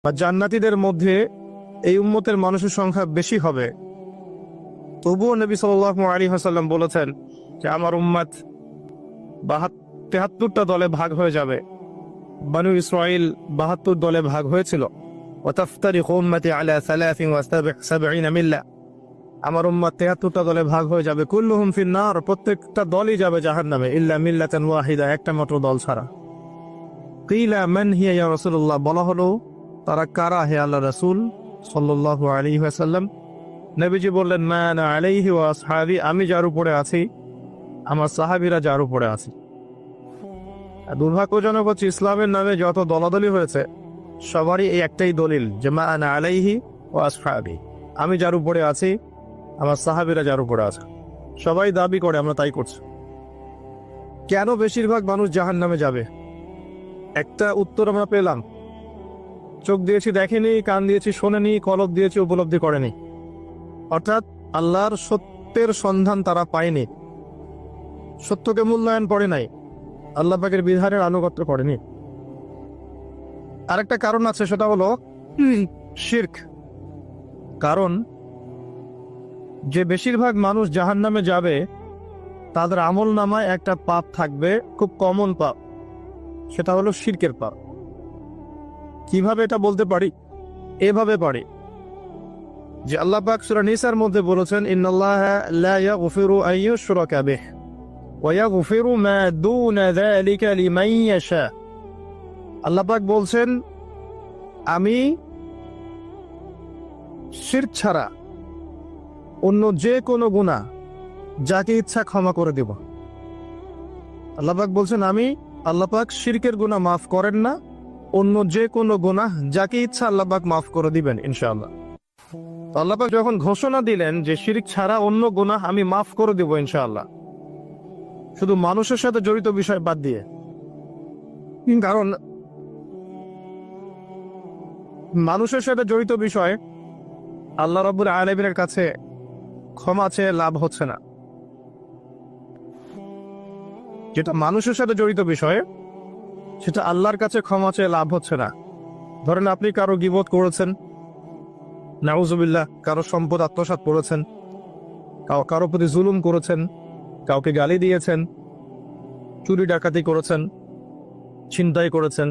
বা জান্নাতীদের মধ্যে এই উম্মতের মানুষের সংখ্যা বেশি হবে, তবুও নবী সাল্লাল্লাহু আলাইহি ওয়াসাল্লাম বলেছেন যে আমার উম্মত 73টা দলে ভাগ হয়ে যাবে। বনু ইসরাইল 72 দলে ভাগ হয়েছিল। ওয়াতাফতারিকু উম্মতি আলা 73 মিল্লাহ, আমার উম্মত 73টা দলে ভাগ হয়ে যাবে। কুল্লুহুম ফিন্নার, প্রত্যেকটা দলই যাবে জাহান্নামে, ইল্লা মিল্লাতান ওয়াহিদা, একটা মাত্র দল ছাড়া। কিলা মান হিয়া ইয়া রাসূলুল্লাহ, বলা হলো তারা কারা হে আল্লাহ রাসূল সাল্লাল্লাহু আলাইহি ওয়াসাল্লাম? নবীজি বললেন মা আনা আলাইহি ওয়া আসহাবি, আমি যার উপরে আছি, আমার সাহাবীরা যার উপরে আছে। দুর্ভাগ্যজনক হচ্ছে ইসলামের নামে যত দলাদলি হয়েছে সবারই এই একটাই দলিল যে মা আনা আলাইহি ওয়া আসহাবি, আমি যার উপরে আছি, আমার সাহাবীরা যার উপরে আছে। সবাই দাবি করে আমরা তাই করছি। কেন বেশিরভাগ মানুষ জাহান্নামে যাবে? একটা উত্তর আমরা পেলাম, চোখ দিয়েছি দেখেনি, কান দিয়েছি শোনেনি, কলব দিয়েছি উপলব্ধি করেনি। অর্থাৎ আল্লাহর সত্যের সন্ধান তারা পায়নি, সত্যকে মূল্যায়ন করে নাই, আল্লাহ পাকের বিধানের আনুগত্য করেনি। আরেকটা কারণ আছে, সেটা হলো শিরক। কারণ যে বেশিরভাগ মানুষ জাহান্নামে যাবে তাদের আমল নামায় একটা পাপ থাকবে, খুব কমন পাপ, সেটা হলো শিরকের পাপ। কিভাবে এটা বলতে পারি? এভাবে পারি যে আল্লাহ পাক সূরা নিসার মধ্যে বলেছেন ইন্নাল্লাহা লা ইয়াগফিরু আন ইউশরাকা বিহি ওয়া ইয়াগফিরু মা দুনা যালিকা লিমান ইয়াশা। আল্লাহ পাক বলছেন আমি শিরক ছাড়া অন্য যে কোনো গুনাহ যাকে ইচ্ছা ক্ষমা করে দেব। আল্লাহ পাক বলছেন আমি, আল্লাহ পাক শিরকের গুনাহ মাফ করেন না, অন্য যে কোনো গুনাহ যাকে ইচ্ছা আল্লাহ পাক মাফ করে দিবেন ইনশাআল্লাহ। তো আল্লাহ পাক যখন ঘোষণা দিলেন যে শিরক ছাড়া অন্য গুনাহ আমি মাফ করে দেব ইনশাআল্লাহ, শুধু মানুষের সাথে জড়িত বিষয় বাদ দিয়ে। কারণ মানুষের সাথে জড়িত বিষয় আল্লাহ রাব্বুল আলামিনের কাছে ক্ষমা চেয়ে লাভ হচ্ছে না। যেটা মানুষের সাথে জড়িত বিষয় সেটা আল্লাহর কাছে ক্ষমা চেয়ে লাভ হচ্ছে না। ধরেন আপনি কারো গীবত করেছেন, নাউজুবিল্লাহ, কারো সম্পদ আত্মসাৎ করেছেন, কারো প্রতি জুলুম করেছেন, কাউকে গালি দিয়েছেন, চুরি ডাকাতি করেছেন, ছিনতাই করেছেন,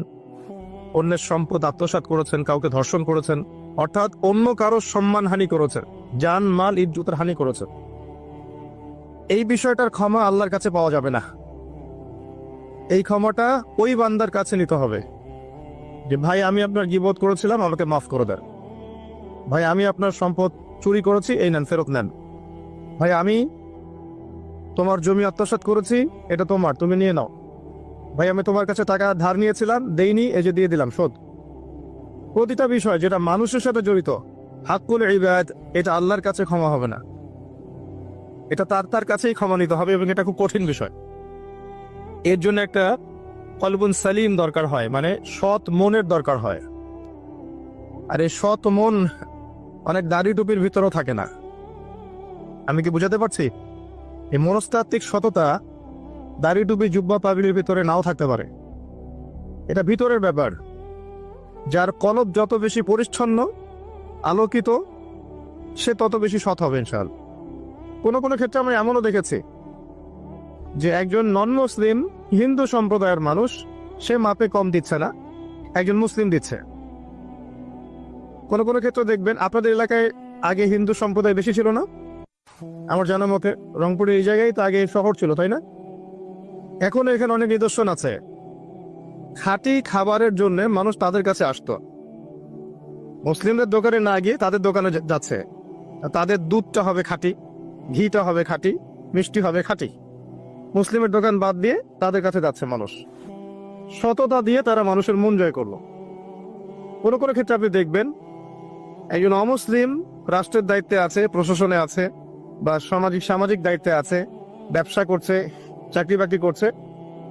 অন্যের সম্পদ আত্মসাৎ করেছেন, কাউকে ধর্ষণ করেছেন, অর্থাৎ অন্য কারো সম্মানহানি করেছেন, জান মাল ইজ্জতের হানি করেছেন। এই বিষয়টার ক্ষমা আল্লাহর কাছে পাওয়া যাবে না। এই ক্ষমাটা ওই বান্দার কাছে নিতে হবে যে ভাই আমি আপনার গীবত করেছিলাম, আমাকে মাফ করে দেন। ভাই আমি আপনার সম্পদ চুরি করেছি, এই নেন, ফেরত নেন। ভাই আমি তোমার জমি আত্মসাৎ করেছি, এটা তোমার, তুমি নিয়ে নাও। ভাই আমি তোমার কাছে টাকা ধার নিয়েছিলাম, দেইনি, এই যে দিয়ে দিলাম, শোধ। প্রতিটা বিষয় যেটা মানুষের সাথে জড়িত, হাক্কুল ইবাদ, এটা আল্লাহর কাছে ক্ষমা হবে না, এটা তার কাছেই ক্ষমা নিতে হবে, এবং এটা খুব কঠিন বিষয়। এর জন্য একটা কলবুন সালিম দরকার হয়, মানে সৎ মনের দরকার হয়। আর এই সৎ মন অনেক দাড়ি টুপির ভিতরেও থাকে না। আমি কি বুঝাতে পারছি? এই মনস্তাত্ত্বিক সততা দাড়ি টুপি জুব্বা পাগড়ির ভিতরে নাও থাকতে পারে, এটা ভিতরের ব্যাপার। যার কলব যত বেশি পরিচ্ছন্ন আলোকিত, সে তত বেশি সৎ হবে ইনশাআল্লাহ। কোনো কোনো ক্ষেত্রে আমরা এমনও দেখেছি যে একজন নন মুসলিম হিন্দু সম্প্রদায়ের মানুষ, সে মাপে কম দিচ্ছে না, একজন মুসলিম দিচ্ছে। কোনো কোনো ক্ষেত্রে দেখবেন আপনাদের এলাকায় আগে হিন্দু সম্প্রদায় বেশি ছিল না? আমার জানা মতে রংপুরের এই জায়গায় তো আগে শহর ছিল, তাই না? এখন এখানে অনেক নিদর্শন আছে, খাঁটি খাবারের জন্য মানুষ তাদের কাছে আসতো, মুসলিমদের দোকানে না গিয়ে তাদের দোকানে যাচ্ছে। তাদের দুধটা হবে খাঁটি, ঘিটা হবে খাঁটি, মিষ্টি হবে খাঁটি। মুসলিমের দোকান বাদ দিয়ে তাদের কাছে যাচ্ছে মানুষ, সততা দিয়ে তারা মানুষের মন জয় করলো। কোনো কোনো ক্ষেত্রে আপনি দেখবেন একজন অমুসলিম রাষ্ট্রের দায়িত্বে আছে, প্রশাসনে আছে, বা সামাজিক দায়িত্বে আছে, ব্যবসা করছে, চাকরি বাকরি করছে।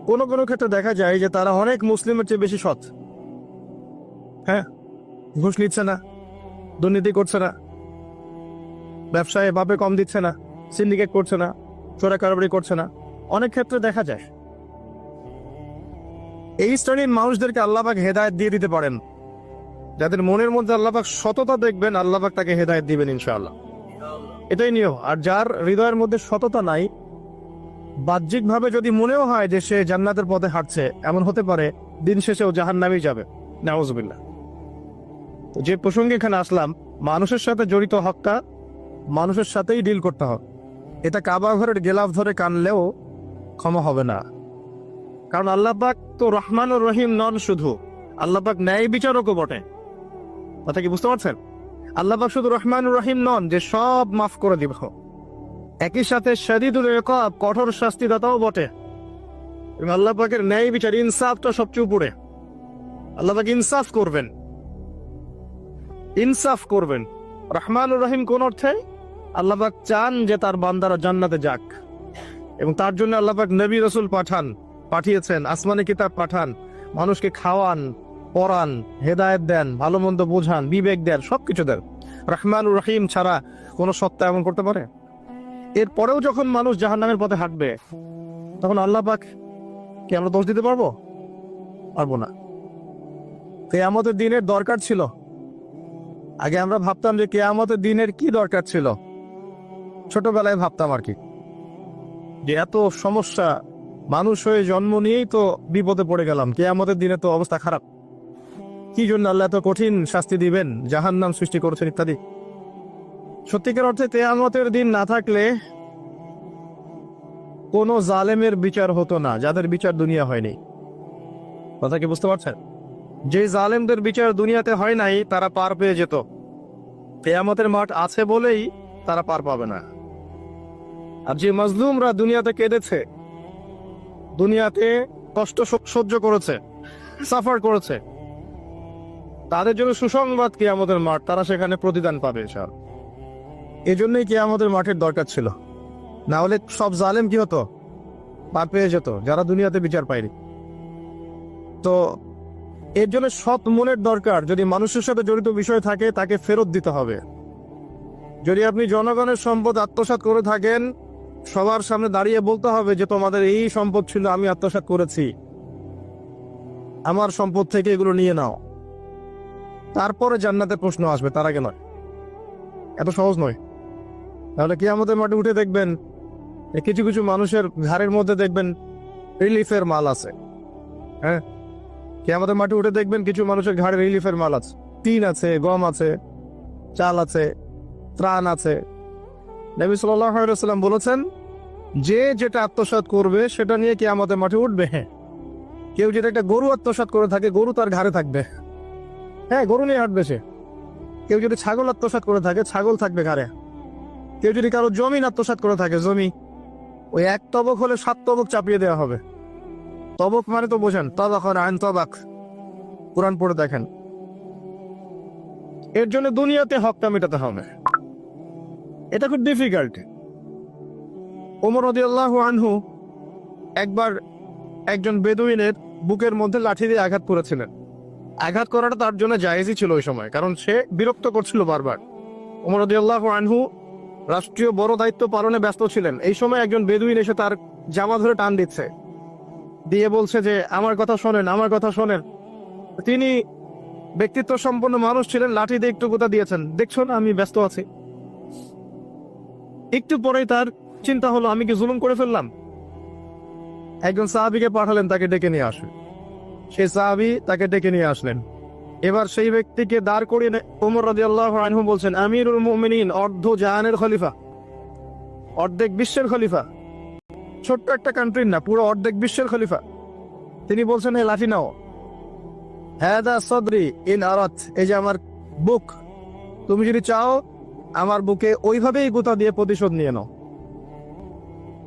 কোনো কোনো ক্ষেত্রে দেখা যায় যে তারা অনেক মুসলিমের চেয়ে বেশি সৎ। হ্যাঁ, ঘুষ নিচ্ছে না, দুর্নীতি করছে না, ব্যবসায় ভাবে কম দিচ্ছে না, সিন্ডিকেট করছে না, চোরা কারবারি করছে না, অনেক ক্ষেত্রে দেখা যায়। এই শ্রেণীর মানুষদেরকে আল্লাহ পাক হেদায়েত দিয়ে দিতে পারেন। যাদের মনের মধ্যে আল্লাহ পাক সততা দেখবেন, আল্লাহ পাক তাকে হেদায়েত দিবেন ইনশাআল্লাহ। এটাই নিয়ম। আর যার হৃদয়ের মধ্যে সততা নাই, বাহ্যিকভাবে যদি মনেও হয় যে সে জান্নাতের পথে হাঁটছে, এমন হতে পারে দিন শেষেও জাহান্নামেই যাবে, নাউজুবিল্লাহ। তো যে প্রসঙ্গে এখানে আসলাম, মানুষের সাথে জড়িত হকটা মানুষের সাথেই ডিল করতে হবে। এটা কাবা ঘরের গেলাফ ধরে কানলেও ক্ষমা হবে না। কারণ আল্লাহ পাক তো রহমানুর রহিম নন, শুধু আল্লাহ পাক ন্যায় বিচারকও বটে। কথা কি বুঝতে পারছেন? আল্লাহ পাক শুধু রহমানুর রহিম নন যে সব মাফ করে দিব, একই সাথে শাদীদুল ইকাব, কঠোর শাস্তিদাতাও বটে। এবং আল্লাহ পাকের ন্যায় বিচার, ইনসাফটা সবচেয়ে উপরে। আল্লাহ পাক ইনসাফ করবেন, ইনসাফ করবেন। রহমানুর রহিম কোন অর্থে? আল্লাহ পাক চান যে তার বান্দারা জান্নাতে যাক, এবং তার জন্য আল্লাহ পাক নবী রাসূল পাঠিয়েছেন, আসমানি কিতাব পাঠান, মানুষকে খাওয়ান, পড়ান, হেদায়েত দেন, ভালো মন্দ বোঝান, বিবেক দেন, সবকিছু দেন। রহমানুর রহিম ছাড়া কোন সত্তা এমন করতে পারে? এরপরেও যখন মানুষ জাহান্নামের পথে হাঁটবে, তখন আল্লাহ পাক কি আমরা দোষ দিতে পারবো? পারবো না। কিয়ামতের দিনের দরকার ছিল। আগে আমরা ভাবতাম যে কিয়ামতের দিনের কি দরকার ছিল, ছোটবেলায় ভাবতাম আর কি, যে এত সমস্যা, মানুষ হয়ে জন্ম নিয়েই তো বিপদে পড়ে গেলাম, কিয়ামতের দিনে তো অবস্থা খারাপ, কি জন্য আল্লাহ এত কঠিন শাস্তি দিবেন, জাহান্নাম সৃষ্টি করেছেন ইত্যাদি। সত্যিকার অর্থে কিয়ামতের দিন না থাকলে কোন জালেমের বিচার হতো না, যাদের বিচার দুনিয়া হয়নি। কথা কি বুঝতে পারছেন? যে জালেমদের বিচার দুনিয়াতে হয় নাই, তারা পার পেয়ে যেত। কিয়ামতের মাঠ আছে বলেই তারা পার পাবে না। আর যে মাজলুমরা দুনিয়াতে কেঁদেছে, দুনিয়াতে কষ্ট সহ্য করেছে, সাফার করেছে, তাদের জন্য সুসংবাদ কিয়ামতের মাঠ, তারা সেখানে প্রতিদান পাবে। এজন্যই কিয়ামতের মাঠের দরকার ছিল। না হলে সব জালেম কি হতো? পার পেয়ে যেত, যারা দুনিয়াতে বিচার পায়নি। তো এর জন্য সৎ মনের দরকার। যদি মানুষের সাথে জড়িত বিষয় থাকে, তাকে ফেরত দিতে হবে। যদি আপনি জনগণের সম্পদ আত্মসাৎ করে থাকেন, সবার সামনে দাঁড়িয়ে বলতে হবে যে তোমাদের এই সম্পদ ছিল, আমি আত্মসাৎ করেছি, আমার সম্পদ থেকে এগুলো নিয়ে নাও। তারপরে জান্নাতের প্রশ্ন আসবে, তার আগে নয়। এত সহজ নয়। তাহলে কিয়ামতের মাঠে উঠে দেখবেন কিছু কিছু মানুষের ঘাড়ের মধ্যে দেখবেন রিলিফের মাল আছে। হ্যাঁ, কিয়ামতের মাঠে উঠে দেখবেন কিছু মানুষের ঘাড়ে রিলিফের মাল আছে, টিন আছে, গম আছে, চাল আছে, ত্রাণ আছে। নবী সাল্লাল্লাহু আলাইহি ওয়াসাল্লাম বলেছেন, যে যেটা আত্মসাৎ করবে সেটা নিয়ে কিয়ামতের মাঠে উঠবে। হ্যাঁ, কেউ যেটা একটা গরু আত্মসাৎ করে থাকে, গরু তার ঘাড়ে থাকবে। হ্যাঁ, গরু নিয়ে হাঁটবে সে। কেউ যদি ছাগল আত্মসাৎ করে থাকে, ছাগল থাকবে ঘাড়ে। কেউ যদি কারো জমি আত্মসাৎ করে থাকে, জমি, ওই এক তবক হলে 7 তবক চাপিয়ে দেওয়া হবে। তবক মানে তো বোঝেন, তবাক আইন তবাক, কোরআন পড়ে দেখেন। এর জন্য দুনিয়াতে হকটা মেটাতে হবে, এটা খুব ডিফিকাল্ট। ওমর রাদিয়াল্লাহু আনহু একবার একজন বেদুইনের বুকের মধ্যে লাঠি দিয়ে আঘাত করেছিলেন। আঘাত করাটা তার জন্য জায়েজই ছিল ওই সময়, কারণ সে বিরক্ত করছিল বারবার। ওমর রাদিয়াল্লাহু আনহু রাষ্ট্রীয় বড় দায়িত্ব পালনে ব্যস্ত ছিলেন। এই সময় একজন বেদুইন এসে তার জামা ধরে টান দিচ্ছে, দিয়ে বলছে যে আমার কথা শোনেন, আমার কথা শোনেন। তিনি ব্যক্তিত্ব সম্পন্ন মানুষ ছিলেন, লাঠি দিয়ে একটু গোতা দিয়েছেন, দেখছো না আমি ব্যস্ত আছি। একটু পরেই তার চিন্তা হলো, আমি কি জুলুম করে ফেললাম? একজন সাহাবীকে পাঠালেন তাকে ডেকে নিয়ে আসেন। সেই সাহাবী তাকে ডেকে নিয়ে আসলেন। এবার সেই ব্যক্তিকে দাঁড় করিয়ে ওমর রাদিয়াল্লাহু আনহু বলছেন, আমিরুল মুমিনিন, অর্ধ জাহানের খলিফা, অর্ধেক বিশ্বের খলিফা, ছোট্ট একটা কান্ট্রির না, পুরো অর্ধেক বিশ্বের খলিফা। তিনি বলছেন, হে লাঠি নাও। হাদা সদরি ইন আরাত, এই যে আমার বুক, তুমি যদি চাও আমার বুকে ওইভাবেই গোতা দিয়ে প্রতিশোধ নিয়ে নাও।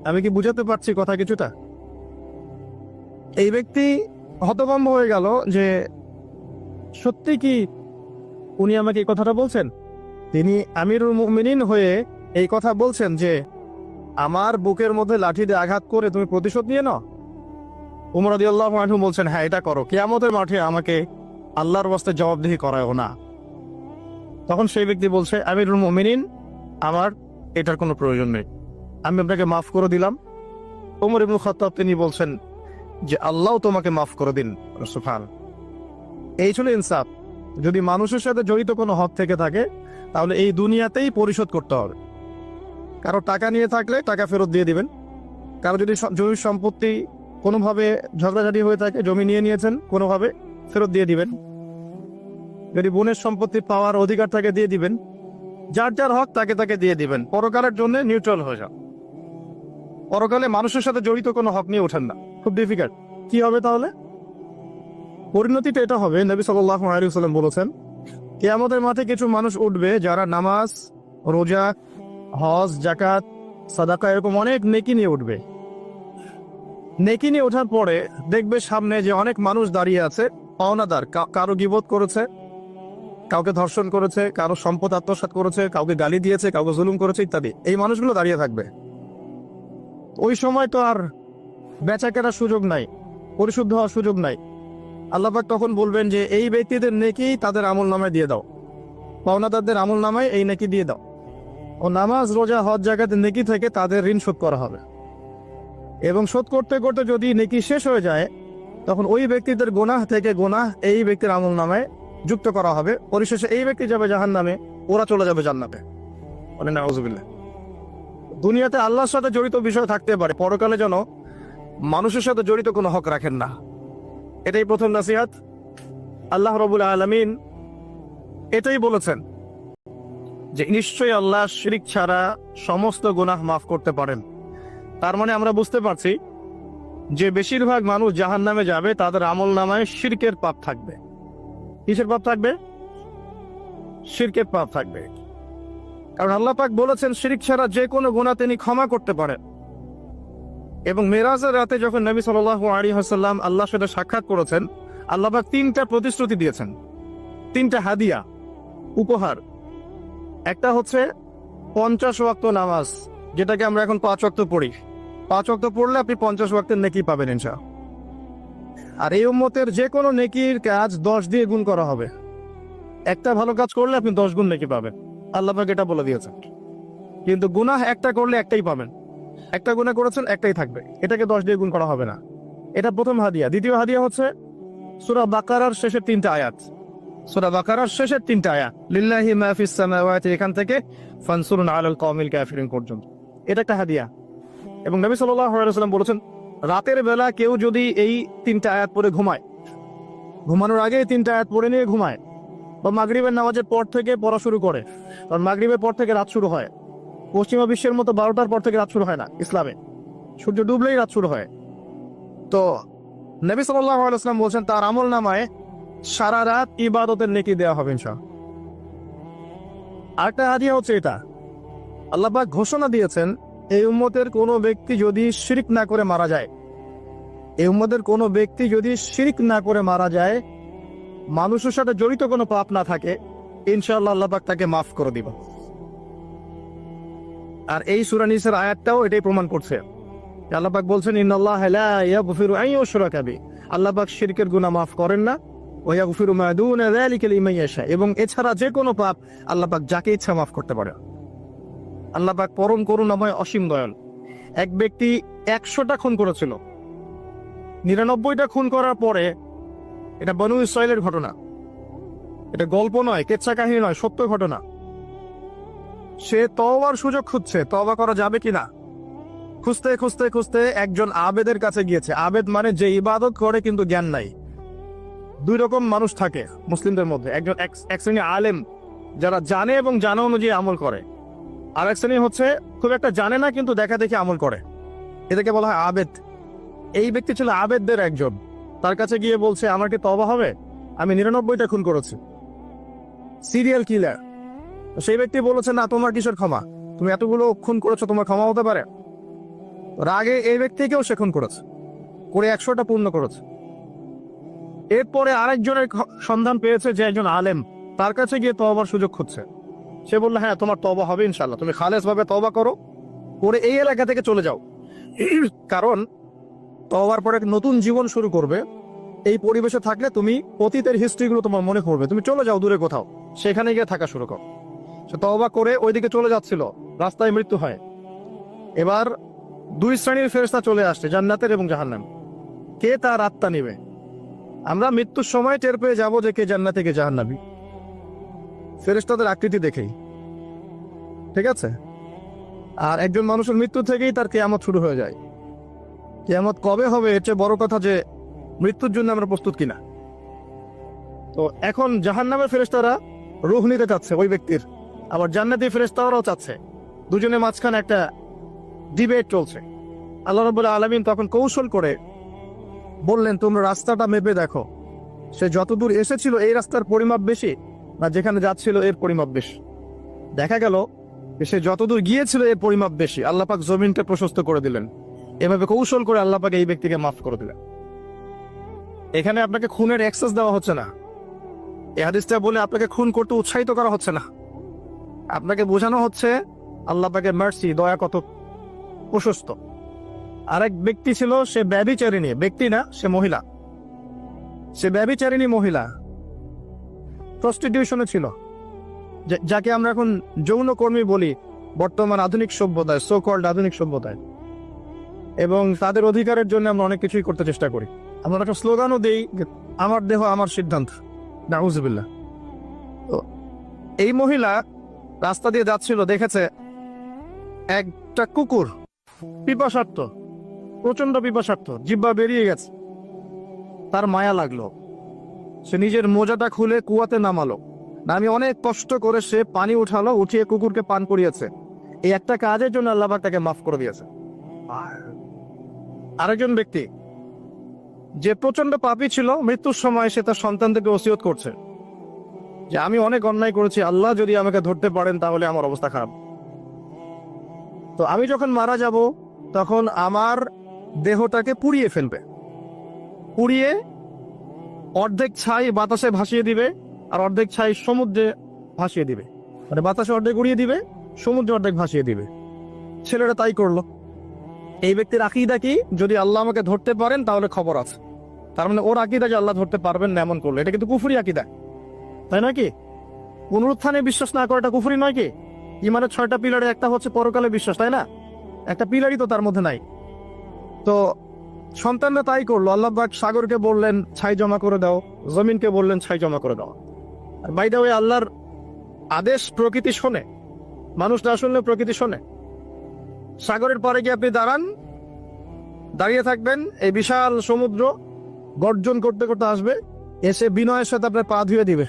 আমি কি বুঝাতে পারছি কথা কিছুটা? এই ব্যক্তি হতভম্ব হয়ে গেল যে সত্যি কি উনি আমাকে এই কথাটা বলছেন? তিনি আমিরুল মুমিনিন হয়ে এই কথা বলছেন যে আমার বুকের মধ্যে লাঠি দিয়ে আঘাত করে তুমি প্রতিশোধ নিয়ে নাও? ওমর রাদিয়াল্লাহু আনহু বলছেন, হ্যাঁ এটা করো, কিয়ামতের মাঠে আমাকে আল্লাহর ওয়াস্তে জবাবদিহি করায়ও না। তখন সেই ব্যক্তি বলছে, আমিরুল মুমিনিন, আমার এটার কোনো প্রয়োজন নেই, আমি আপনাকে মাফ করে দিলাম। ওমর ইবনে খাত্তাব তিনি বলছেন যে আল্লাহ তোমাকে মাফ করে দিন। সুবহান। এই ছিল ইনসাফ। যদি মানুষের সাথে জড়িত কোনো হক থেকে থাকে তাহলে এই দুনিয়াতেই পরিশোধ করতে হবে। কারো টাকা নিয়ে থাকলে টাকা ফেরত দিয়ে দিবেন। কারো যদি জমি সম্পত্তি কোনোভাবে ঝগড়াঝাটি হয়ে থাকে, জমি নিয়েছেন কোনোভাবে, ফেরত দিয়ে দিবেন। যদি বোনের সম্পত্তি পাওয়ার অধিকার থাকে দিয়ে দিবেন। যার যার হক তাকে দিয়ে দিবেন। পরকালের জন্য নিউট্রাল হয়ে যান। পরকালে মানুষের সাথে জড়িত কোনো হক নিয়ে ওঠেন না, খুব ডিফিকাল্ট। কি হবে তাহলে? পরিণতিটা এটা হবে, নবী সাল্লাল্লাহু আলাইহি ওয়াসাল্লাম বলেছেন, কিয়ামতের মাঠে কিছু মানুষ উঠবে যারা নামাজ, রোজা, হজ, যাকাত, সাদাকা এরকম অনেক নেকি নিয়ে উঠবে। নেকি নিয়ে ওঠার পরে দেখবে সামনে যে অনেক মানুষ দাঁড়িয়ে আছে পাওনাদার, কারো গীবত করেছে, কাউকে ধর্ষণ করেছে, কারো সম্পদ আত্মসাৎ করেছে, কাউকে গালি দিয়েছে, কাউকে জুলুম করেছে ইত্যাদি। এই মানুষগুলো দাঁড়িয়ে থাকবে। ওই সময় তো আর বেচা কেনার সুযোগ নাই, পরিশুদ্ধ হওয়ার সুযোগ নাই। আল্লাহ পাক তখন বলবেন যে এই ব্যক্তিদের নেকি তাদের আমল নামায় দিয়ে দাও, পাওনাদারদের আমল নামায় এই নেকি দিয়ে দাও। ও নামাজ, রোজা, হজ, যাকাতের নেকি থেকে তাদের ঋণ শোধ করা হবে। এবং শোধ করতে করতে যদি নেকি শেষ হয়ে যায় তখন ওই ব্যক্তিদের গুনাহ থেকে গুনাহ এই ব্যক্তির আমল নামায় যুক্ত করা হবে। পরিশেষে এই ব্যক্তি যাবে জাহান্নামে, ওরা চলে যাবে জান্নাতে। মানে নাউজুবিল্লাহ। দুনিয়াতে আল্লাহর সাথে জড়িত বিষয় থাকতে পারে, পরকালে যেন মানুষের সাথে জড়িত কোনো হক রাখেন না। এটাই প্রথম নসিহত। আল্লাহ রাব্বুল আলামিন এটাই বলেছেন যে নিশ্চয়ই আল্লাহ শিরক ছাড়া সমস্ত গুনাহ মাফ করতে পারেন। তার মানে আমরা বুঝতে পারছি যে বেশিরভাগ মানুষ জাহান্নামে যাবে, তাদের আমল নামায় শিরকের পাপ থাকবে। কিসের পাপ থাকবে? শিরকের পাপ থাকবে। কারণ আল্লাহ পাক বলেছেন শিরক ছাড়া যে কোনো গুনাহ তিনি ক্ষমা করতে পারেন। এবং মেরাজের রাতে যখন নবী সাল্লাল্লাহু আলাইহি ওয়াসাল্লাম আল্লাহর সাথে সাক্ষাৎ করেছেন, আল্লাহ পাক 3টা প্রতিশ্রুতি দিয়েছেন, 3টা হাদিয়া, উপহার। একটা হচ্ছে 50 ওয়াক্ত নামাজ, যেটাকে আমরা এখন 5 ওয়াক্ত পড়ি। 5 ওয়াক্ত পড়লে আপনি 50 ওয়াক্তের নেকি পাবেন ইনশাআল্লাহ। আর এই উম্মতের যে কোনো নেকির কাজ 10 দিয়ে গুণ করা হবে। একটা ভালো কাজ করলে আপনি 10 গুণ নেকি পাবেন, আল্লাহ পাক এটা বলে দিয়েছেন। কিন্তু গুনাহ একটা করলে একটাই পাবেন। একটা গুনাহ করেছেন, একটাই থাকবে, এটাকে 10 দিয়ে গুণ করা হবে না। এটা প্রথম হাদিয়া। দ্বিতীয় হাদিয়া হচ্ছে সূরা বাকারার শেষের 3টা আয়াত। সূরা বাকারার শেষের 3টা আয়াত, লিল্লাহি মা ফিস সামাওয়াতি, এখান থেকে ফানসুরুন আলাল কওমিল কাফিরিন পর্যন্ত। এটা একটা হাদিয়া। এবং নবী সাল্লাল্লাহু আলাইহি ওয়াসাল্লাম বলেছেন, রাতের বেলা কেউ যদি এই 3টা আয়াত পড়ে ঘুমায়, ঘুমানোর আগে এই 3টা আয়াত পড়ে নিয়ে ঘুমায়, বা মাগরিবের নামাজের পর থেকে পড়া শুরু করে, কারণ মাগরিবের পর থেকে রাত শুরু হয়। পশ্চিমা বিশ্বের মতো 12টার পর থেকে রাত শুরু হয় না ইসলামে, সূর্য ডুবলেই রাত শুরু হয়। তো নবী সাল্লাল্লাহু আলাইহি ওয়াসাল্লাম বলছেন তার আমল নামায় সারা রাত ইবাদতের নেকি দেওয়া হবে ইনশাআল্লাহ। আরেকটা হাদিয়া হচ্ছে এটা, আল্লাহ পাক ঘোষণা দিয়েছেন এই উম্মতের কোনো ব্যক্তি যদি শিরক না করে মারা যায়, এই উম্মতের কোনো ব্যক্তি যদি শিরক না করে মারা যায়, মানুষের সাথে জড়িত কোনো পাপ না থাকে, ইনশাআল্লাহ আল্লাহ পাক তাকে মাফ করে দিবেন। আর এই সূরা নিসার আয়াতটাও এটাই প্রমাণ করছে। আল্লাহ পাক বলছেন, ইন্নাল্লাহা লা ইয়াগফিরু আন ইউশরাকা বিহি, আল্লাহ পাক শিরকের গুনাহ মাফ করেন না, ওয়া ইয়াগফিরু মা দুনা যালিকা লিমান ইয়াশা, এবং এছাড়া যে কোনো পাপ আল্লাহ পাক যাকে ইচ্ছা মাফ করতে পারে। আল্লাহ পাক পরম করুণাময়, অসীম দয়াল। এক ব্যক্তি 100টা খুন করেছিল, 99টা খুন করার পরে, এটা বনু ইসরাইলের ঘটনা, এটা গল্প নয়, কেচ্ছা কাহিনী নয়, সত্য ঘটনা। সে তওবার সুযোগ খুঁজছে, তওবা করা যাবে কিনা। খুঁজতে খুঁজতে খুঁজতে একজন আবেদের কাছে গিয়েছে। আবেদ মানে যে ইবাদত করে কিন্তু জ্ঞান নাই। 2 রকম মানুষ থাকে মুসলিমদের মধ্যে, একজন এক শ্রেণী আলেম যারা জানে এবং জানা অনুযায়ী আমল করে, আর এক শ্রেণী হচ্ছে খুব একটা জানে না কিন্তু দেখা দেখে আমল করে, এটাকে বলা হয় আবেদ। এই ব্যক্তি ছিল আবেদদের একজন। তার কাছে গিয়ে বলছে, আমার কি তওবা হবে? আমি 99টা খুন করেছি, সিরিয়াল কিলার। সেই ব্যক্তি বলেছে, না, তোমার কিসের ক্ষমা? তুমি এতগুলো খুন করেছো, তোমার ক্ষমা হতে পারে? রাগে এই ব্যক্তিকেও সে খুন করেছে, করে 100টা পূর্ণ করেছে। এরপরে আরেকজনের সন্ধান পেয়েছে যে একজন আলেম, তার কাছে গিয়ে তওবার সুযোগ খুঁজছে। সে বলল, হ্যাঁ, তোমার তওবা হবে ইনশাআল্লাহ, তুমি খালেস ভাবে তওবা করো, করে এই এলাকা থেকে চলে যাও। কারণ তওবার পরে নতুন জীবন শুরু করবে, এই পরিবেশে থাকলে তুমি অতীতের হিস্ট্রিগুলো তোমার মনে পড়বে, তুমি চলে যাও দূরে কোথাও, সেখানে গিয়ে থাকা শুরু করো। সে তওবা করে ওইদিকে চলে যাচ্ছিল, রাস্তায় মৃত্যু হয়। এবার 2 শ্রেণীর ফেরেশতা চলে আসছে, জান্নাতের এবং জাহান্নাম। কে তার আত্মা নিবে? আমরা মৃত্যুর সময় টের পেয়ে যাব যে কে জান্নাতে কে জাহান্নামী, ফেরেশতাদের আকৃতি দেখেই, ঠিক আছে? আর একজন মানুষের মৃত্যু থেকেই তার কিয়ামত শুরু হয়ে যায়। কিয়ামত কবে হবে এর চেয়ে বড় কথা যে মৃত্যুর জন্য আমরা প্রস্তুত কিনা। তো এখন জাহান্নামের ফেরেশতারা রূহ নিতে চাচ্ছে ওই ব্যক্তির, আবার জান্নাতি ফেরেশতারাও চাচ্ছে, দুজনের মাঝখানে একটা ডিবেট চলছে। আল্লাহ রাব্বুল আলামিন তখন কৌশল করে বললেন, তোমরা রাস্তাটা মেপে দেখো, সে যতদূর এসেছিল এই রাস্তার পরিমাপ বেশি না যেখানে যাচ্ছিল এর পরিমাপ বেশি। দেখা গেল সে যতদূর গিয়েছিল এর পরিমাপ বেশি। আল্লাহ পাক জমিনটা প্রশস্ত করে দিলেন। এভাবে কৌশল করে আল্লাহ পাক এই ব্যক্তিকে মাফ করে দিলেন। এখানে আপনাকে খুনের অ্যাক্সেস দেওয়া হচ্ছে না, এই হাদিসটা বলে আপনাকে খুন করতে উৎসাহিত করা হচ্ছে না। আপনাকে বোঝানো হচ্ছে আল্লাহ পাকের মার্সি, দয়া কত প্রশস্ত। আরেক ব্যক্তি ছিল, সে ব্যভিচারিণী, ব্যক্তি না, সে মহিলা, সে ব্যভিচারিণী মহিলা, প্রস্টিটিউশনে ছিল, যাকে আমরা এখন যৌনকর্মী বলি বর্তমান আধুনিক সভ্যতায়, সো কল্ড আধুনিক সভ্যতায়। এবং তাদের অধিকারের জন্য আমরা অনেক কিছুই করতে চেষ্টা করি। আমরা একটা স্লোগানও দিই, আমার দেহ আমার সিদ্ধান্ত, নাউজুবিল্লাহ। তো এই মহিলা রাস্তা দিয়ে যাচ্ছিল, দেখেছে একটা কুকুর পিপাসার্থ, প্রচন্ড পিপাসার্থ, জিহ্বা বেরিয়ে গেছে। তার মায়া লাগলো, সে নিজের মোজাটা খুলে কুয়াতে নামালো, নামিয়ে অনেক কষ্ট করে সে পানি উঠালো, উঠিয়ে কুকুরকে পান করিয়েছে। এই একটা কাজের জন্য আল্লাহ পাক তাকে মাফ করে দিয়েছে। আরেকজন ব্যক্তি যে প্রচন্ড পাপী ছিল, মৃত্যুর সময় সে তার সন্তানদেরকে ওসিয়ত করছে যে আমি অনেক অন্যায় করেছি, আল্লাহ যদি আমাকে ধরতে পারেন তাহলে আমার অবস্থা খারাপ। তো আমি যখন মারা যাব তখন আমার দেহটাকে পুড়িয়ে ফেলবে, পুড়িয়ে অর্ধেক ছাই বাতাসে ভাসিয়ে দিবে আর অর্ধেক ছাই সমুদ্রে ভাসিয়ে দিবে, মানে বাতাসে অর্ধেক উড়িয়ে দিবে, সমুদ্রে অর্ধেক ভাসিয়ে দিবে। ছেলেরা তাই করলো। এই ব্যক্তির আকীদা কি, যদি আল্লাহ আমাকে ধরতে পারেন তাহলে খবর আছে। তার মানে ওর আকীদা যে আল্লাহ ধরতে পারবেন না এমন করলো, এটা কিন্তু কুফরি আকীদা, তাই নয় কি? পুনরুত্থানে বিশ্বাস না করাটা কুফরি নয় কি? ইমানের 6টা পিলারে একটা হচ্ছে পরকালে বিশ্বাস, তাই না? একটা পিলারই তো তার মধ্যে নাই। তো সন্তানরা তাই করলো। আল্লাহ পাক সাগরকে বললেন ছাই জমা করে দাও, জমিনকে বললেন ছাই জমা করে দাও। আর বাই দ্য ওয়ে, আল্লাহর আদেশ প্রকৃতি শোনে, মানুষ না শুনলে প্রকৃতি শোনে। সাগরের পরে গিয়ে আপনি দাঁড়ান, দাঁড়িয়ে থাকবেন, এই বিশাল সমুদ্র গর্জন করতে করতে আসবে, এসে বিনয়ের সাথে আপনার পা ধুয়ে দিবে।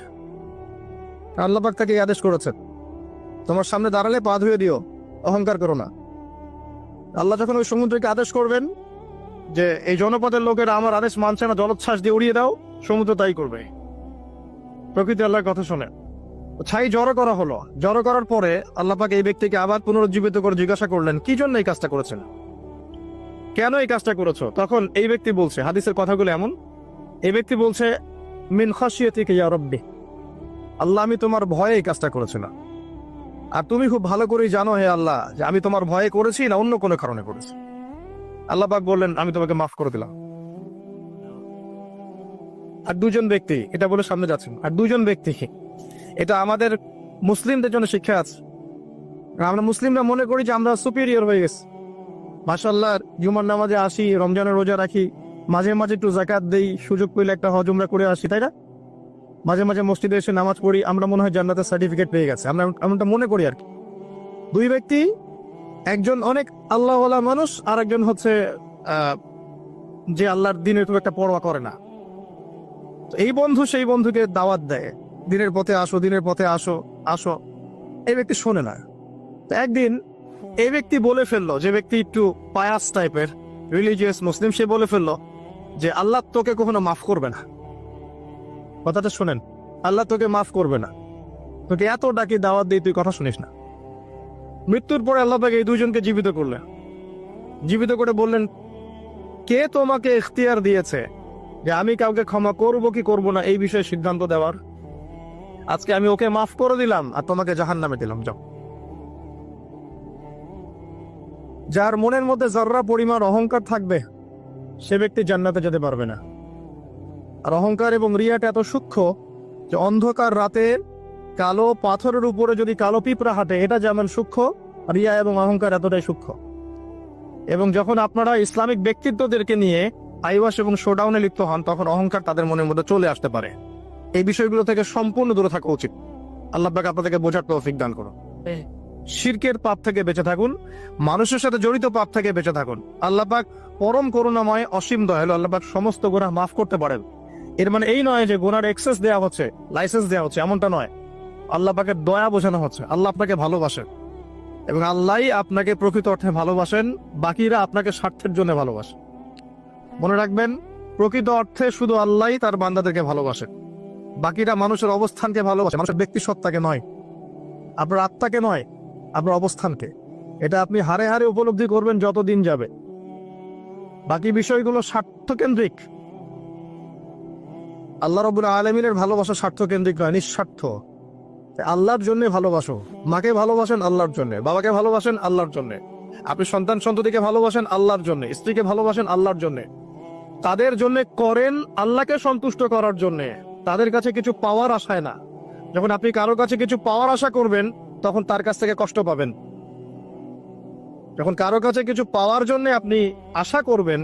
আল্লাহ পাক তাকে আদেশ করেছেন, তোমার সামনে দাঁড়ালে পা ধুয়ে দিও, অহংকার করো না। আল্লাহ যখন ওই সমুদ্রকে আদেশ করবেন যে এই জনপদের লোকেরা আমার আদেশ মানছে না, জলোচ্ছ্বাস দিয়ে উড়িয়ে দাও, সমুদ্র তাই করবে। প্রকৃতি আল্লাহর কথা শোনে। ছাই জড়ো করা হলো, জড়ো করার পরে আল্লাহ পাক এই ব্যক্তিকে আবার পুনরুজ্জীবিত করে জিজ্ঞাসা করলেন কি জন্য এই কাজটা করেছেন, কেন এই কাজটা করেছো? তখন এই ব্যক্তি বলছে, হাদিসের কথাগুলো এমন, এই ব্যক্তি বলছে মিন খাশিয়াতিকা ইয়া রাব্বি, আল্লাহ আমি তোমার ভয়ে এই কাজটা করেছিলাম। আর তুমি খুব ভালো করেই জানো হে আল্লাহ যে আমি তোমার ভয়ে করেছি না অন্য কোনো কারণে করেছি। আল্লাহ পাক বললেন আমি তোমাকে মাফ করে দিলাম। আর দুজন ব্যক্তি, এটা বলে সামনে যাচ্ছেন, আর দুজন ব্যক্তি, এটা আমাদের মুসলিমদের জন্য শিক্ষা আছে। আমরা মুসলিমরা মনে করি যে আমরা সুপিরিয়র হয়ে গেছি, মাশাআল্লাহ জুমার নামাজে আসি, রমজানের রোজা রাখি, মাঝে মাঝে একটু জাকাত দেই, সুযোগ পেলে একটা হজ উমরা করে আসি, তাই না? মাঝে মাঝে মসজিদে এসে নামাজ পড়ি, আমরা মনে হয় জান্নাতের সার্টিফিকেট পেয়ে গেছে, আমরা এমনটা মনে করি আর কি। দুই ব্যক্তি, একজন অনেক আল্লাহওয়ালা মানুষ, আর একজন হচ্ছে যে আল্লাহর দিনের খুব একটা পরোয়া করে না। এই বন্ধু সেই বন্ধুকে দাওয়াত দেয়, দিনের পথে আসো, দিনের পথে আসো, আসো। এই ব্যক্তি শোনে না। তো একদিন এই ব্যক্তি বলে ফেললো, যে ব্যক্তি একটু পায়াস টাইপের রিলিজিয়াস মুসলিম, সে বলে ফেললো যে আল্লাহ তোকে কখনো মাফ করবে না। কথাটা শোনেন, আল্লাহ তোকে মাফ করবে না, তোকে এত ডাকি দাওয়াত দিয়ে তুই কথা শুনিস না। মৃত্যুর পরে আল্লাহ পাক এই দুইজনকে জীবিত করলেন, জীবিত করে বললেন কে তোমাকে ইখতিয়ার দিয়েছে যে আমি কাউকে ক্ষমা করব কি করব না এই বিষয়ে সিদ্ধান্ত দেওয়ার? আজকে আমি ওকে মাফ করে দিলাম আর তোমাকে জাহান্নামে দিলাম। যাও। যার মনের মধ্যে জর্রা পরিমাণ অহংকার থাকবে সে ব্যক্তি জান্নাতে যেতে পারবে না। আর অহংকার এবং রিয়াটা এত সূক্ষ্ম যে অন্ধকার রাতে কালো পাথরের উপরে যদি কালো পিঁপড়া হাঁটে, এটা যেমন সূক্ষ্ম, রিয়া এবং অহংকার এতটাই সূক্ষ্ম। এবং যখন আপনারা ইসলামিক ব্যক্তিত্বদেরকে নিয়ে আইওয়াশ এবং শোডাউনে লিপ্ত হন, তখন অহংকার তাদের মনের মধ্যে চলে আসতে পারে। এই বিষয়গুলো থেকে সম্পূর্ণ দূরে থাকা উচিত। আল্লাহ পাক আপনাদেরকে বোঝার তৌফিক দান করুন। শিরকের পাপ থেকে বেঁচে থাকুন, মানুষের সাথে জড়িত পাপ থেকে বেঁচে থাকুন। আল্লাহ পাক পরম করুণাময়, অসীম দয়ালু। আল্লাহ পাক সমস্ত গুনাহ মাফ করতে পারেন। এর মানে এই নয় যে গুনার এক্সেস দেওয়া হচ্ছে, লাইসেন্স দেওয়া হচ্ছে, এমনটা নয়। আল্লাহ পাকের দয়া বোঝানো হচ্ছে। আল্লাহ আপনাকে ভালোবাসেন এবং আল্লাহই আপনাকে প্রকৃত অর্থে ভালোবাসেন, বাকিরা আপনাকে স্বার্থের জন্য ভালোবাসেন। মনে রাখবেন, প্রকৃত অর্থে শুধু আল্লাহই তার বান্দাদেরকে ভালোবাসেন, বাকিরা মানুষের অবস্থানকে ভালোবাসে, মানুষের ব্যক্তি সত্তাকে নয়, আপনার আত্মাকে নয়, আপনার অবস্থানকে। এটা আপনি হারে হারে উপলব্ধি করবেন যত দিন যাবে। বাকি বিষয়গুলো স্বার্থকেন্দ্রিক। আল্লাহ রাব্বুল আলামিনের ভালোবাসা স্বার্থকেন্দ্রিক নয়, নিঃস্বার্থ। আল্লাহর জন্য ভালোবাসো। মাকে ভালোবাসেন আল্লাহর জন্য, বাবাকে ভালোবাসেন আল্লাহর জন্য, আপনি সন্তান সন্ততিকে ভালোবাসেন আল্লাহর জন্য, স্ত্রীকে ভালোবাসেন আল্লাহর জন্য। তাদের জন্য করেন আল্লাহকে সন্তুষ্ট করার জন্য, তাদের কাছে কিছু পাওয়ার আশায় না। যখন আপনি কারোর কাছে কিছু পাওয়ার আশা করবেন, তখন তার কাছ থেকে কষ্ট পাবেন। যখন কারোর কাছে কিছু পাওয়ার জন্য আপনি আশা করবেন,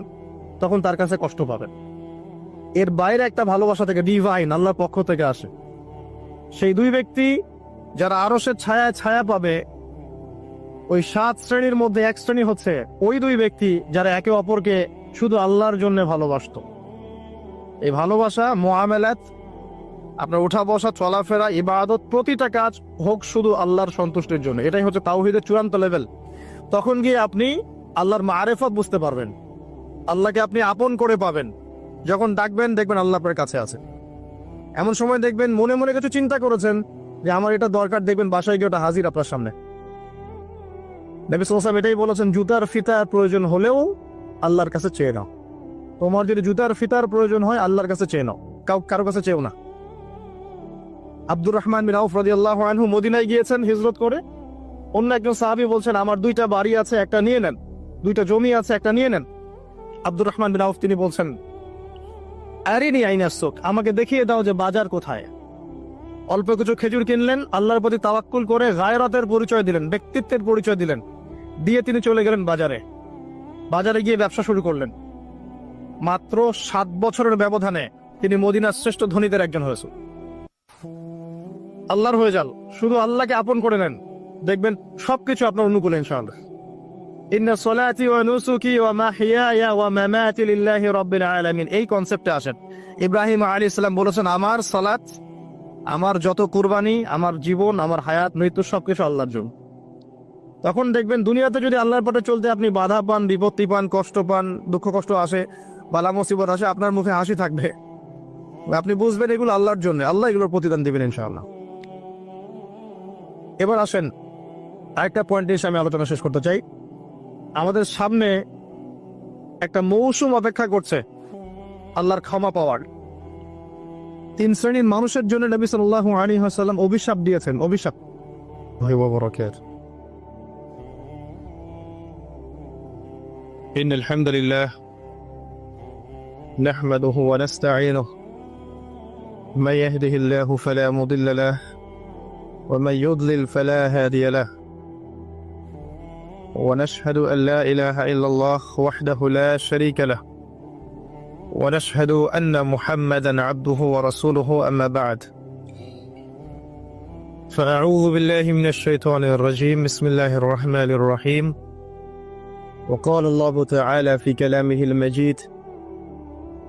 তখন তার কাছে কষ্ট পাবেন। এর বাইরে একটা ভালোবাসা থেকে, ডিভাইন, আল্লাহর পক্ষ থেকে আসে। সেই দুই ব্যক্তি যারা আরশের ছায়া ছায়া পাবে, ওই 7 শ্রেণীর মধ্যে এক শ্রেণী হচ্ছে ওই দুই ব্যক্তি যারা একে অপরকে শুধু আল্লাহর জন্য ভালোবাসতো। এই ভালোবাসা, মুআমালাত, আপনার উঠা বসা, চলাফেরা, ইবাদত, প্রতিটা কাজ হোক শুধু আল্লাহর সন্তুষ্টির জন্য। এটাই হচ্ছে তাওহীদের চূড়ান্ত লেভেল। তখন গিয়ে আপনি আল্লাহর মারিফত বুঝতে পারবেন, আল্লাহকে আপনি আপন করে পাবেন। যখন ডাকবেন, দেখবেন আল্লাহ আপনার কাছে আছে। এমন সময় দেখবেন মনে মনে কিছু চিন্তা করেছেন যে আমার এটা দরকার, দেখবেন বাসায় গিয়ে ওটা হাজির আপনার সামনে। নবী সাল্লাল্লাহু আলাইহি ওয়াসাল্লাম এটাই বলেছেন, জুতার ফিতার প্রয়োজন হলেও আল্লাহর কাছে চেয়ে নাও। তোমার যদি জুতার ফিতার প্রয়োজন হয়, আল্লাহর কাছে চেয়ে নাও, কারো কাছে চেয়েও না। আব্দুর রহমান বিন আউফ রাদিয়াল্লাহু আনহু মদিনায় গিয়েছেন হিজরত করে। অন্য একজন সাহাবী বলছেন, আমার 2টা বাড়ি আছে, একটা নিয়ে নেন, 2টা জমি আছে, একটা নিয়ে নেন। আব্দুর রহমান বিন আউফ তিনি বলছেন, আরিনি আইনাস সুক, আমাকে দেখিয়ে দাও যে বাজার কোথায়। অল্প কিছু খেজুর কিনলেন, আল্লাহর প্রতি তাওয়াক্কুল করে গায়রাতের পরিচয় দিলেন, ব্যক্তিত্বের পরিচয় দিলেন, দিয়ে তিনি চলে গেলেন বাজারে। বাজারে গিয়ে ব্যবসা শুরু করলেন। মাত্র 7 বছরের ব্যবধানে তিনি মদিনার শ্রেষ্ঠ ধনীদের একজন হয়েছে। আল্লাহর হয়ে যান, শুধু আল্লাহকে আপন করে নেন, দেখবেন সবকিছু আপনার অনুকূলে ইনশাআল্লাহ। ইন্না সলাতি ওয়া নুসুকি ওয়া মাহইয়ায়া ওয়া মামাতি লিল্লাহি রাব্বিল আলামিন, এই কনসেপ্টে আসেন। ইব্রাহিম আলাইহিস সালাম বলেছেন, আমার সালাত, আমার যত কুরবানি, আমার জীবন, আমার হায়াত, মৃত্যু সবকিছু আল্লাহর জন্য। তখন দেখবেন দুনিয়াতে যদি আল্লাহর পথে চলতে আপনি বাধা পান, বিপত্তি পান, কষ্ট পান, দুঃখ কষ্ট আসে, বালা মুসিবত আসে, আপনার মুখে হাসি থাকবে। আপনি বুঝবেন এগুলো আল্লাহর জন্য, আল্লাহ এগুলোর প্রতিদান দিবেন ইনশাআল্লাহ। এবার আসেন আরেকটা পয়েন্ট এসে আমি আলোচনা শেষ করতে চাই। আমাদের সামনে একটা মৌসুম অপেক্ষা করছে আল্লাহর ক্ষমা পাওয়ার। 3 শ্রেণীর মানুষের জন্য নবী সাল্লাল্লাহু আলাইহি ওয়াসাল্লাম অভিশাপ দিয়েছেন। অভিশাপ إن الحمد لله نحمده ونستعينه من يهده الله فلا مضل له ومن يضلل فلا هادي له ونشهد أن لا إله إلا الله وحده لا شريك له ونشهد أن محمدا عبده ورسوله أما بعد فأعوذ بالله من الشيطان الرجيم بسم الله الرحمن الرحيم وقال الله تعالى في كلامه المجيد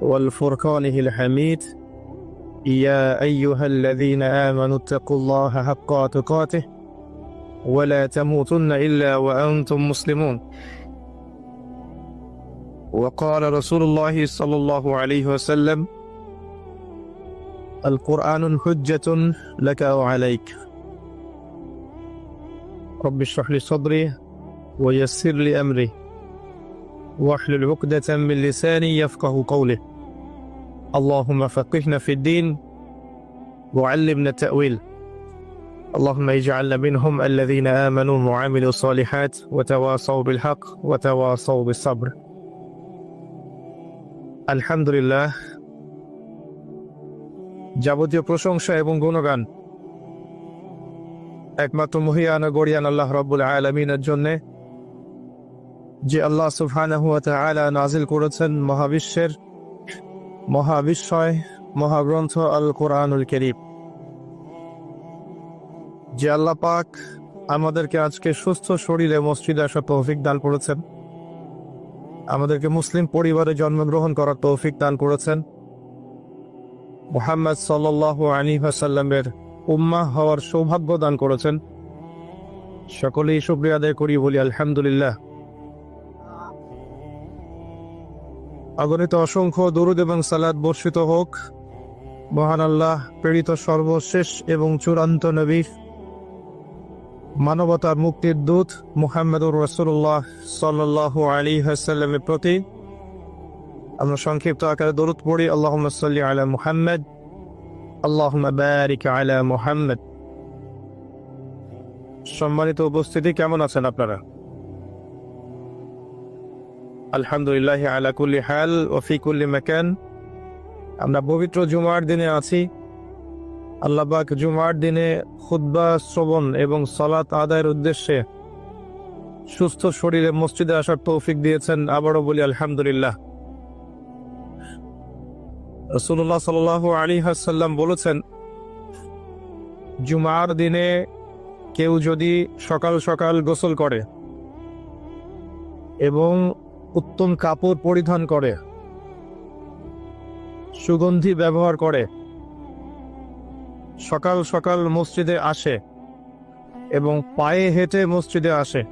والفرقانه الحميد يا أيها الذين آمنوا اتقوا الله حق تقاته ولا تموتن إلا وأنتم مسلمون وقال رسول الله صلى الله عليه وسلم القرآن حجة لك أو عليك رب اشرح لي صدري ويسر لي أمري واحلل عقدة من لساني يفقه قولي اللهم فقهنا في الدين وعلمنا التأويل اللهم اجعلنا منهم الذين آمنوا وعملوا الصالحات وتواصوا بالحق وتواصوا بالصبر আলহামদুলিল্লাহ, যাবতীয় প্রশংসা এবং গুণগান একমাত্র মহিয়ান ও গরিয়ান আল্লাহ রাব্বুল আলামিনের জন্য, যে আল্লাহ সুবহানাহু ওয়া তাআলা নাজিল করেছেন মহাবিশ্বয় মহাগ্রন্থ আল কোরআনুল কারীম। যে আল্লাহ পাক আমাদেরকে আজকে সুস্থ শরীরে মসজিদে আসার তৌফিক দান করেছেন, আমাদেরকে মুসলিম পরিবারে জন্মগ্রহণ করার তৌফিক দান করেছেন, মুহাম্মদ সাল্লাল্লাহু আলাইহি ওয়াসাল্লামের উম্মাহ হওয়ার সৌভাগ্য দান করেছেন, সকলেই শুকরিয়া আদায় করি, বলি আলহামদুলিল্লাহ। অগণিত অসংখ্য দরুদ এবং সালাত বর্ষিত হোক মহান আল্লাহ প্রেরিত সর্বশেষ এবং চূড়ান্ত নবী, মানবতার মুক্তির দূত মুহাম্মদুর রাসূলুল্লাহ সাল্লাল্লাহু আলাইহি ওয়াসাল্লামের প্রতি। আমরা সংক্ষিপ্ত আকারে দরুদ পড়ি, আল্লাহুম্মা সাল্লি আলা মুহাম্মদ, আল্লাহুম্মা বারিক আলা মুহাম্মদ। সম্মানিত উপস্থিতি, কেমন আছেন আপনারা? আলহামদুলিল্লাহ আলা কুল্লি হাল ওয়া ফি কুল্লি মাকান। আমরা পবিত্র জুমার দিনে আছি। আল্লাহ পাক জুমার দিনে খুতবা শ্রবণ এবং সালাত আদায়ের উদ্দেশ্যে সুস্থ শরীরে মসজিদে আসার তৌফিক দিয়েছেন, আবারও বলি আলহামদুলিল্লাহ। রাসূলুল্লাহ সাল্লাল্লাহু আলাইহি ওয়াসাল্লাম বলেছেন, জুমার দিনে কেউ যদি সকাল সকাল গোসল করে এবং উত্তম কাপড় পরিধান করে, সুগন্ধি ব্যবহার করে, সকাল সকাল মসজিদে আসে এবং পায়ে হেঁটে মসজিদে আসে,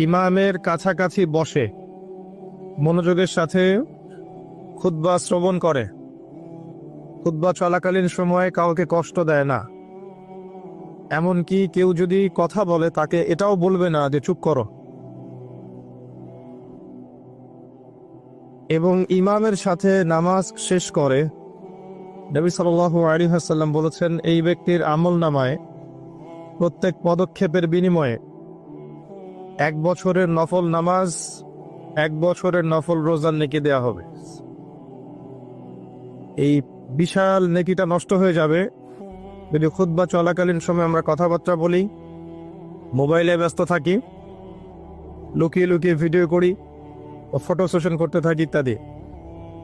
ইমামের কাছাকাছি বসে, মনোযোগের সাথে খুতবা শ্রবণ করে, খুতবা চলাকালীন সময়ে কাউকে কষ্ট দেয় না, এমনকি কেউ যদি কথা বলে তাকে এটাও বলবে না যে চুপ করো, এবং ইমামের সাথে নামাজ শেষ করে, নবী সাল্লাল্লাহু আলাইহি ওয়াসাল্লাম বলেছেন, এই ব্যক্তির আমলনামায় প্রত্যেক পদক্ষেপের বিনিময়ে 1 বছরের নফল নামাজ, 1 বছরের নফল রোজার নেকি দেয়া হবে। এই বিশাল নেকিটা নষ্ট হয়ে যাবে যদি খুতবা চলাকালীন সময় আমরা কথাবার্তা বলি, মোবাইলে ব্যস্ত থাকি, লুকিয়ে লুকিয়ে ভিডিও করি ও ফটো সেশন করতে থাকি ইত্যাদি,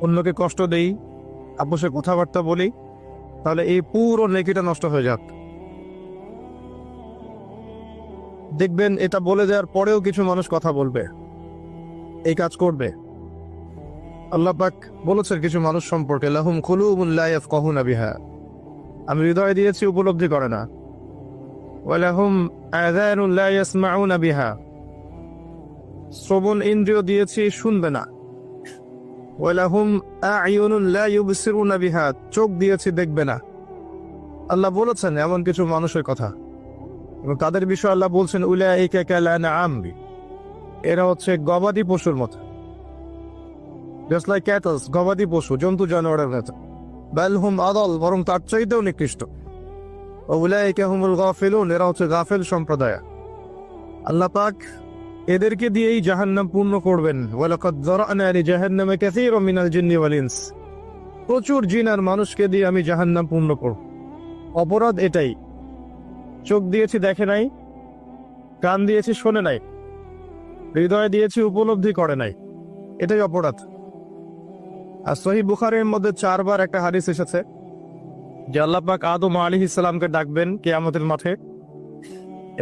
অন্যকে কষ্ট দেই, আপোষে কথাবার্তা বলি, তাহলে এই পুরো নেকিটা নষ্ট হয়ে যাক। দেখবেন এটা বলে দেওয়ার পরেও কিছু মানুষ কথা বলবে, এই কাজ করবে। আল্লাহ পাক বলেছেন কিছু মানুষ সম্পর্কে, লাহুম কুলুবুন লা ইয়াফকাহুনা বিহা, আমি হৃদয় দিয়েছি উপলব্ধি করে না, ওয়া লাহুম আযানুন লা ইয়াসমাউনা বিহা, শ্রবণ ইন্দ্রিয় দিয়েছি শুনবে না, ওয়া লাহুম আ'য়ুনুন লা ইউবসিরুনা বিহা, চোখ দিয়েছি দেখবে না। আল্লাহ বলেছেন এমন কিছু মানুষের কথা, এবং তাদের বিষয়ে আল্লাহ বলছেন, উলাইকা কাল আনআম, এরা হচ্ছে গবাদি পশুর মতো, জাস্ট লাইক ক্যাটলস, গবাদি পশু, জন্তু জানোয়ারের মতো। বাল হুম আদাল, বরং তার চাইতেও নিকৃষ্ট। উলাইকা হুমুল গাফিলুন, এরা হচ্ছে গাফেল সম্প্রদায়। আল্লাহ পাক এদেরকে দিয়েই জাহান্নাম পূর্ণ করবেন। ওয়ালাকাদ যারানা লিজাহান্নামা কাসীরাম মিনাল জিন্নি ওয়াল ইনস, প্রচুর জিন আর মানুষকে দিয়ে আমি জাহান্নাম পূর্ণ করব। অপরাধ এটাই, চোখ দিয়েছি দেখে নাই, কান দিয়েছি শোনে নাই, হৃদয় দিয়েছি উপলব্ধি করে নাই, এটাই অপরাধ। আর সহিহ বুখারীর মধ্যে 4 বার একটা হাদিস এসেছে যে আল্লাহ পাক আদম আলাইহিস সালামকে ডাকবেন কিয়ামতের মাঠে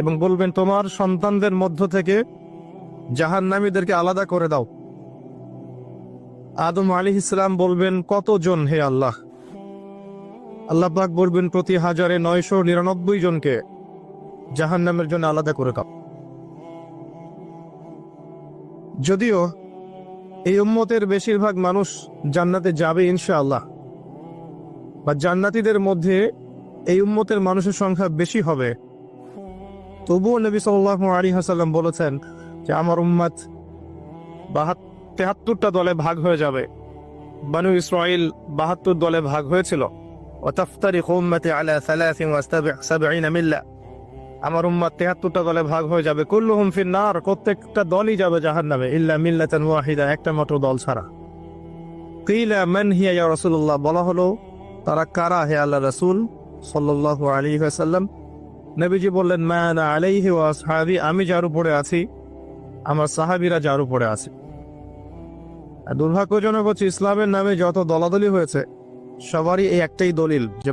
এবং বলবেন, তোমার সন্তানদের মধ্য থেকে জাহান্নামীদেরকে আলাদা করে দাও। আদম আলাইহিস সালাম বলবেন, কতজন হে আল্লাহ? আল্লাহ পাক বলবেন, প্রতি 1999 জনকে জাহান্নামের জন্য আলাদা করে দাও। যদিও এই উম্মতের বেশিরভাগ মানুষ জান্নাতে যাবে ইনশাআল্লাহ, বা জান্নাতীদের মধ্যে এই উম্মতের মানুষের সংখ্যা বেশি হবে, তবুও নবী সাল্লাল্লাহু আলাইহি ওয়াসাল্লাম বলেছেন যে আমার উম্মত 73টা দলে ভাগ হয়ে যাবে। বানু ইসরাইল 72 দলে ভাগ হয়েছিল। ওয়াতাফতারিকু উম্মতি আলা 73 মিল্লা, আমার উম্মত 73টা দলে ভাগ হয়ে যাবে। কুল্লুহুম ফিন নার, প্রত্যেকটা দলই যাবে জাহান্নামে, ইল্লা মিল্লাতান ওয়াহিদা, একটা মাত্র দল ছাড়া। কিলা মান হিয়া ইয়া রাসূলুল্লাহ, বলা হলো তারা কারা হে আল্লাহ রাসূল সাল্লাল্লাহু আলাইহি ওয়াসাল্লাম? নবীজি বললেন, মা আনা আলাইহি ওয়া আসহাবি, আমি যার উপরে আছি আমার সাহাবীরা যার উপরে আছে। আর দুর্ভাগ্যজনক হচ্ছে ইসলামের নামে যত দলাদলি হয়েছে সবারই এই একটাই দলিল যে